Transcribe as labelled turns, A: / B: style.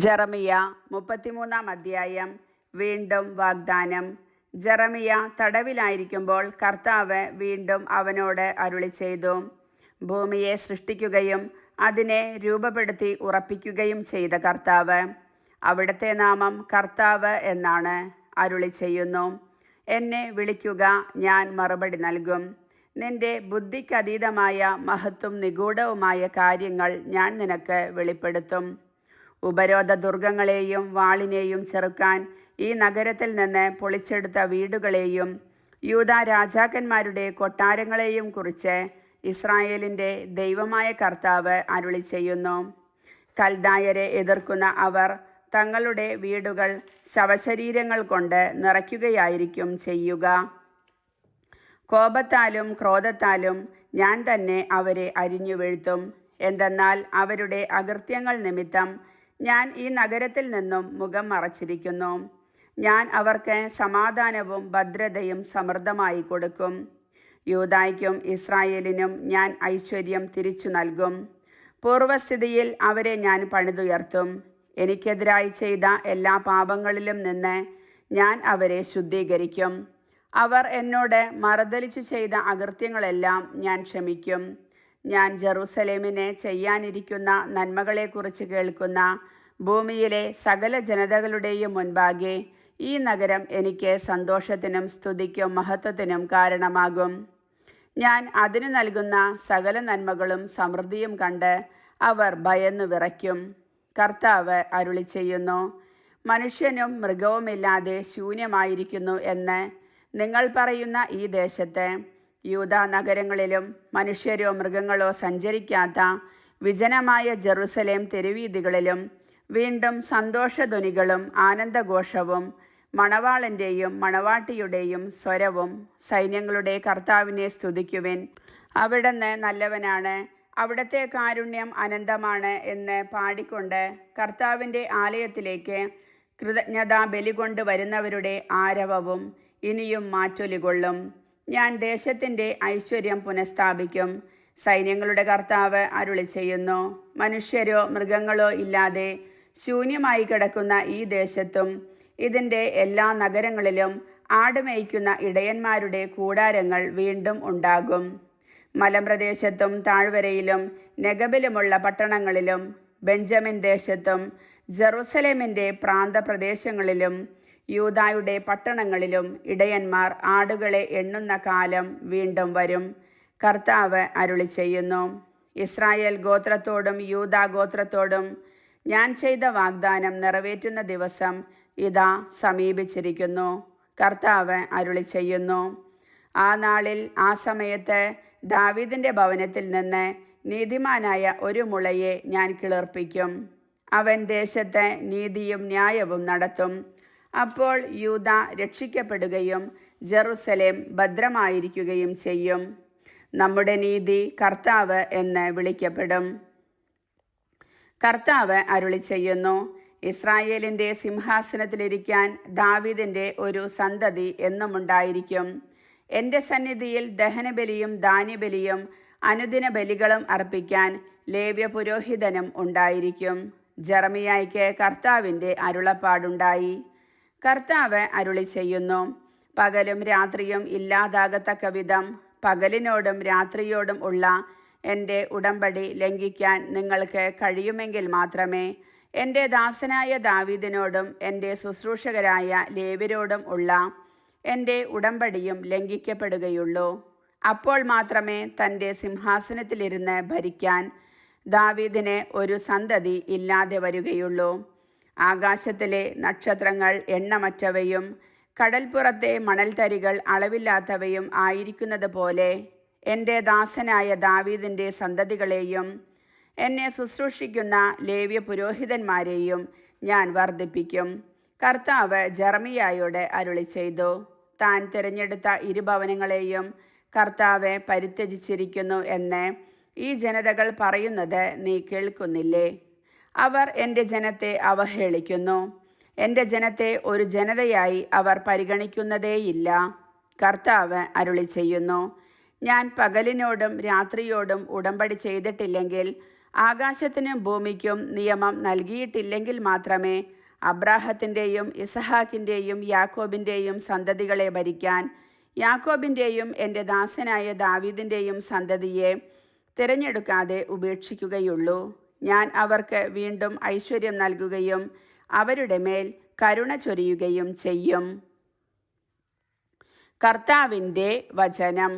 A: ജെറമിയ 33 അധ്യായം. വീണ്ടും വാഗ്ദാനം. ജെറമിയ തടവിലായിരിക്കുമ്പോൾ കർത്താവ് വീണ്ടും അവനോട് അരുളിച്ചെയ്തു. ഭൂമിയെ സൃഷ്ടിക്കുകയും അതിനെ രൂപപ്പെടുത്തി ഉറപ്പിക്കുകയും ചെയ്ത കർത്താവ്, അവിടുത്തെ നാമം കർത്താവ് എന്നാണ്. അരുളിച്ചെയ്യുന്നു, എന്നെ വിളിക്കുക, ഞാൻ മറുപടി നൽകും. നിന്റെ ബുദ്ധിക്കതീതമായ മഹത്തും നിഗൂഢവുമായ കാര്യങ്ങൾ ഞാൻ നിനക്ക് വെളിപ്പെടുത്തും. ഉപരോധ ദുർഗങ്ങളെയും വാളിനെയും ചെറുക്കാൻ ഈ നഗരത്തിൽ നിന്ന് പൊളിച്ചെടുത്ത വീടുകളെയും യൂദാ രാജാക്കന്മാരുടെ കൊട്ടാരങ്ങളെയും കുറിച്ച് ഇസ്രായേലിൻ്റെ ദൈവമായ കർത്താവ് അരുളിച്ചെയ്യുന്നു. കൽദായരെ എതിർക്കുന്ന അവർ തങ്ങളുടെ വീടുകൾ ശവശരീരങ്ങൾ കൊണ്ട് നിറയ്ക്കുകയായിരിക്കും ചെയ്യുക. കോപത്താലും ക്രോധത്താലും ഞാൻ തന്നെ അവരെ അരിഞ്ഞു വീഴ്ത്തും. എന്തെന്നാൽ അവരുടെ അകൃത്യങ്ങൾ നിമിത്തം ഞാൻ ഈ നഗരത്തിൽ നിന്നും മുഖം മറച്ചിരിക്കുന്നു. ഞാൻ അവർക്ക് സമാധാനവും ഭദ്രതയും സമൃദ്ധമായി കൊടുക്കും. യൂദായ്ക്കും ഇസ്രായേലിനും ഞാൻ ഐശ്വര്യം തിരിച്ചു നൽകും. പൂർവസ്ഥിതിയിൽ അവരെ ഞാൻ പണിതുയർത്തും. എനിക്കെതിരായി ചെയ്ത എല്ലാ പാപങ്ങളിലും നിന്ന് ഞാൻ അവരെ ശുദ്ധീകരിക്കും. അവർ എന്നോട് മറുതലിച്ചു ചെയ്ത അകൃത്യങ്ങളെല്ലാം ഞാൻ ക്ഷമിക്കും. ഞാൻ ജെറൂസലേമിനെ ചെയ്യാനിരിക്കുന്ന നന്മകളെക്കുറിച്ച് കേൾക്കുന്ന ഭൂമിയിലെ സകല ജനതകളുടെയും മുൻപാകെ ഈ നഗരം എനിക്ക് സന്തോഷത്തിനും സ്തുതിക്കും മഹത്വത്തിനും കാരണമാകും. ഞാൻ അതിന് നൽകുന്ന സകല നന്മകളും സമൃദ്ധിയും കണ്ട് അവർ ഭയന്നു വിറയ്ക്കും. കർത്താവ് അരുളിച്ചെയ്യുന്നു, മനുഷ്യനും മൃഗവുമില്ലാതെ ശൂന്യമായിരിക്കുന്നു എന്ന് നിങ്ങൾ പറയുന്ന ഈ ദേശത്ത്, യൂദാ നഗരങ്ങളിലും മനുഷ്യരോ മൃഗങ്ങളോ സഞ്ചരിക്കാത്ത വിജനമായ ജെറുസലേം തെരുവീഥികളിലും വീണ്ടും സന്തോഷധ്വനികളും ആനന്ദഘോഷവും മണവാളൻ്റെയും മണവാട്ടിയുടെയും സ്വരവും സൈന്യങ്ങളുടെ കർത്താവിനെ സ്തുതിക്കുവിൻ. അവിടുന്ന് നല്ലവനാണ്, അവിടുത്തെ കാരുണ്യം അനന്തമാണ് എന്ന് പാടിക്കൊണ്ട് കർത്താവിൻ്റെ ആലയത്തിലേക്ക് കൃതജ്ഞതാ ബലി കൊണ്ട് വരുന്നവരുടെ ആരവവും ഇനിയും മാറ്റൊലികൊള്ളും. ഞാൻ ദേശത്തിൻ്റെ ഐശ്വര്യം പുനഃസ്ഥാപിക്കും. സൈന്യങ്ങളുടെ കർത്താവ് അരുളിച്ചെയ്യുന്നു, മനുഷ്യരോ മൃഗങ്ങളോ ഇല്ലാതെ ശൂന്യമായി കിടക്കുന്ന ഈ ദേശത്തും ഇതിൻ്റെ എല്ലാ നഗരങ്ങളിലും ആടുമേയ്ക്കുന്ന ഇടയന്മാരുടെ കൂടാരങ്ങൾ വീണ്ടും ഉണ്ടാകും. മലമ്പ്രദേശത്തും താഴ്വരയിലും നെഗബിലുമുള്ള പട്ടണങ്ങളിലും ബെഞ്ചമിൻ ദേശത്തും ജെറൂസലേമിൻ്റെ പ്രാന്തപ്രദേശങ്ങളിലും യൂദായുടെ പട്ടണങ്ങളിലും ഇടയന്മാർ ആടുകളെ എണ്ണുന്ന കാലം വീണ്ടും വരും. കർത്താവ് അരുളിച്ചെയ്യുന്നു, ഇസ്രായേൽ ഗോത്രത്തോടും യൂദാ ഗോത്രത്തോടും ഞാൻ ചെയ്ത വാഗ്ദാനം നിറവേറ്റുന്ന ദിവസം ഇതാ സമീപിച്ചിരിക്കുന്നു. കർത്താവ് അരുളിച്ചെയ്യുന്നു, ആ നാളിൽ ആ സമയത്ത് ദാവീദിൻ്റെ ഭവനത്തിൽ നിന്ന് നീതിമാനായ ഒരു മുളയെ ഞാൻ കിളിർപ്പിക്കും. അവൻ ദേശത്ത് നീതിയും ന്യായവും നടത്തും. അപ്പോൾ യൂദാ രക്ഷിക്കപ്പെടുകയും ജെറൂസലേം ഭദ്രമായിരിക്കുകയും ചെയ്യും. നമ്മുടെ നീതി കർത്താവ് എന്ന് വിളിക്കപ്പെടും. കർത്താവ് അരുളിച്ചെയ്യുന്നു, ഇസ്രായേലിൻ്റെ സിംഹാസനത്തിലിരിക്കാൻ ദാവീദിൻ്റെ ഒരു സന്തതി എന്നും ഉണ്ടായിരിക്കും. എൻ്റെ സന്നിധിയിൽ ദഹനബലിയും ധാന്യബലിയും അനുദിന ബലികളും അർപ്പിക്കാൻ ലേവ്യ പുരോഹിതനും ഉണ്ടായിരിക്കും. ജെറമിയായ്ക്ക് കർത്താവിൻ്റെ അരുളപ്പാടുണ്ടായി. കർത്താവ് അരുളിച്ചെയ്യുന്നു, പകലും രാത്രിയും ഇല്ലാതാകത്തക്ക വിധം പകലിനോടും രാത്രിയോടും ഉള്ള എൻ്റെ ഉടമ്പടി ലംഘിക്കാൻ നിങ്ങൾക്ക് കഴിയുമെങ്കിൽ മാത്രമേ എൻ്റെ ദാസനായ ദാവീദിനോടും എൻ്റെ ശുശ്രൂഷകരായ ലേവ്യരോടും ഉള്ള എൻ്റെ ഉടമ്പടിയും ലംഘിക്കപ്പെടുകയുള്ളൂ. അപ്പോൾ മാത്രമേ തൻ്റെ സിംഹാസനത്തിലിരുന്ന് ഭരിക്കാൻ ദാവീദിന് ഒരു സന്തതി ഇല്ലാതെ വരികയുള്ളൂ. ആകാശത്തിലെ നക്ഷത്രങ്ങൾ എണ്ണമറ്റവയും കടൽപ്പുറത്തെ മണൽത്തരികൾ അളവില്ലാത്തവയും ആയിരിക്കുന്നത് പോലെ എൻ്റെ ദാസനായ ദാവീദിൻ്റെ സന്തതികളെയും എന്നെ ശുശ്രൂഷിക്കുന്ന ലേവ്യ പുരോഹിതന്മാരെയും ഞാൻ വർദ്ധിപ്പിക്കും. കർത്താവ് ജെറമിയായോട് അരുളിച്ചെയ്തു, താൻ തിരഞ്ഞെടുത്ത ഇരുഭവനങ്ങളെയും കർത്താവ് പരിത്യജിച്ചിരിക്കുന്നു എന്ന് ഈ ജനതകൾ പറയുന്നത് നീ കേൾക്കുന്നില്ലേ? അവർ എൻ്റെ ജനത്തെ അവഹേളിക്കുന്നു. എൻ്റെ ജനത്തെ ഒരു ജനതയായി അവർ പരിഗണിക്കുന്നതേയില്ല. കർത്താവ് അരുളിച്ചെയ്യുന്നു, ഞാൻ പകലിനോടും രാത്രിയോടും ഉടമ്പടി ചെയ്തിട്ടില്ലെങ്കിൽ ആകാശത്തിനും ഭൂമിക്കും നിയമം നൽകിയിട്ടില്ലെങ്കിൽ മാത്രമേ അബ്രാഹത്തിൻ്റെയും ഇസഹാക്കിൻ്റെയും യാക്കോബിൻ്റെയും സന്തതികളെ ഭരിക്കാൻ യാക്കോബിൻ്റെയും എൻ്റെ ദാസനായ ദാവീദിൻ്റെയും സന്തതിയെ തിരഞ്ഞെടുക്കാതെ ഉപേക്ഷിക്കുകയുള്ളൂ. ഞാൻ അവർക്ക് വീണ്ടും ഐശ്വര്യം നൽകുകയും അവരുടെ മേൽ കരുണ ചൊരിയുകയും ചെയ്യും. കർത്താവിൻ്റെ വചനം.